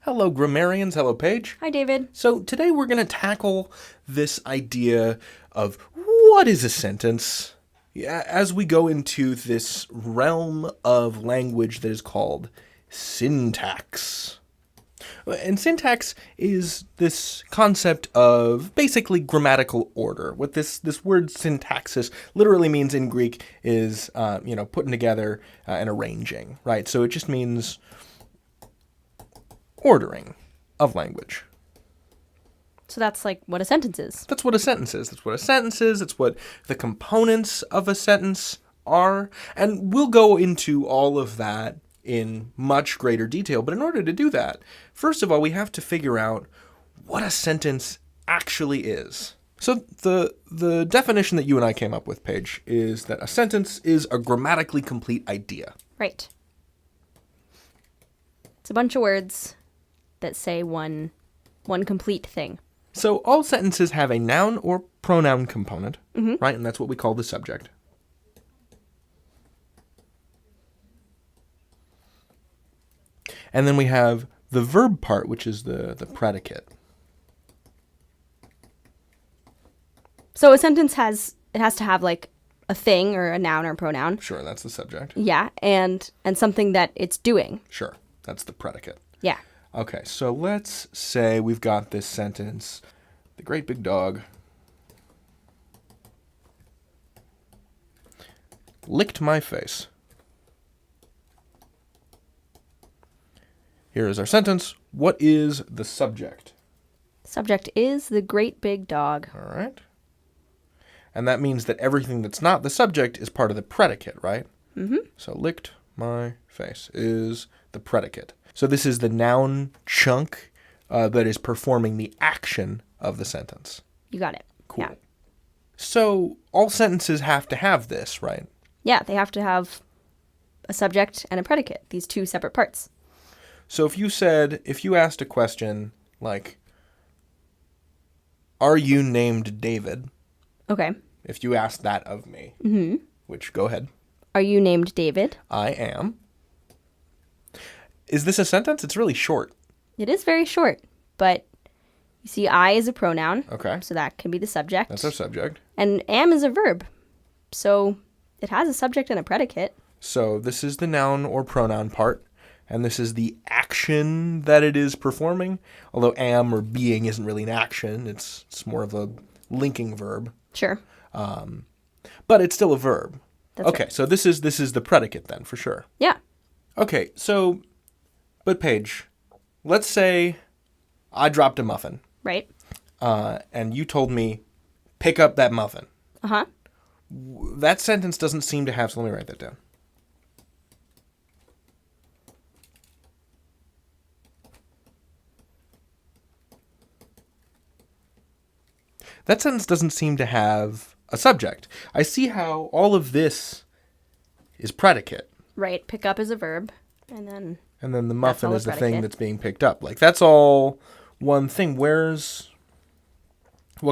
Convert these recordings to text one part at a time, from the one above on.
Hello, grammarians. Hello, Paige. Hi, David. So today we're going to tackle this idea of what is a sentence as we go into this realm of language that is called syntax. And syntax is this concept of basically grammatical order. What this word syntaxis literally means in Greek is, putting together and arranging, right? So it just means ordering of language. So that's like what a sentence is. That's what a sentence is. That's what a sentence is. It's what the components of a sentence are. And we'll go into all of that in much greater detail. But in order to do that, first of all, we have to figure out what a sentence actually is. So the definition that you and I came up with, Paige, is that a sentence is a grammatically complete idea. Right. It's a bunch of words that say one complete thing. So all sentences have a noun or pronoun component, right? And that's what we call the subject. And then we have the verb part, which is the predicate. So a sentence has to have like a thing or a noun or a pronoun. Sure, that's the subject. Yeah, and something that it's doing. Sure, that's the predicate. Yeah. Okay, so let's say we've got this sentence, the great big dog licked my face. Here is our sentence. What is the subject? Subject is the great big dog. All right. And that means that everything that's not the subject is part of the predicate, right? Mm-hmm. So licked my face is the predicate. So this is the noun chunk that is performing the action of the sentence. You got it. Cool. Yeah. So all sentences have to have this, right? Yeah, they have to have a subject and a predicate, these two separate parts. So if you asked a question like, are you named David? Okay. If you asked that of me, which, go ahead. Are you named David? I am. Is this a sentence? It's really short. It is very short, but you see I is a pronoun. Okay. So that can be the subject. That's our subject. And am is a verb. So it has a subject and a predicate. So this is the noun or pronoun part, and this is the action that it is performing. Although am or being isn't really an action. It's more of a linking verb. Sure. But it's still a verb. That's okay, right. so this is the predicate then, for sure. Yeah. Okay, so, but Paige, let's say I dropped a muffin. Right. And you told me, pick up that muffin. Uh-huh. That sentence doesn't seem to have, so let me write that down. That sentence doesn't seem to have a subject. I see how all of this is predicate. Right. Pick up is a verb. And then the muffin is the thing predicate. that's being picked up. Like, that's all one thing. What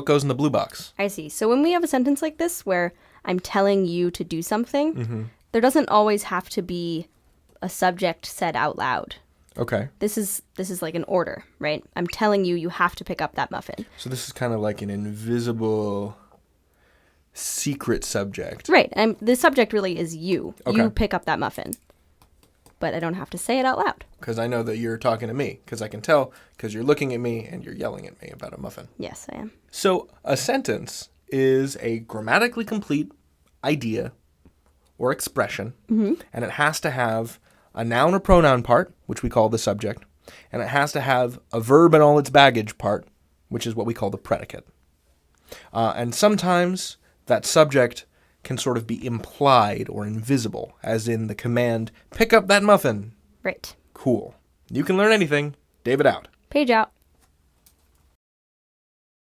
goes in the blue box? I see. So when we have a sentence like this where I'm telling you to do something, there doesn't always have to be a subject said out loud. Okay. This is like an order, right? I'm telling you have to pick up that muffin. So this is kind of like an invisible secret subject. Right. And the subject really is you. Okay. You pick up that muffin. But I don't have to say it out loud. Because I know that you're talking to me. Because I can tell. Because you're looking at me and you're yelling at me about a muffin. Yes, I am. So a sentence is a grammatically complete idea or expression. And it has to have a noun or pronoun part, which we call the subject. And it has to have a verb and all its baggage part, which is what we call the predicate. And sometimes that subject can sort of be implied or invisible, as in the command, pick up that muffin. Right. Cool. You can learn anything. David out. Page out.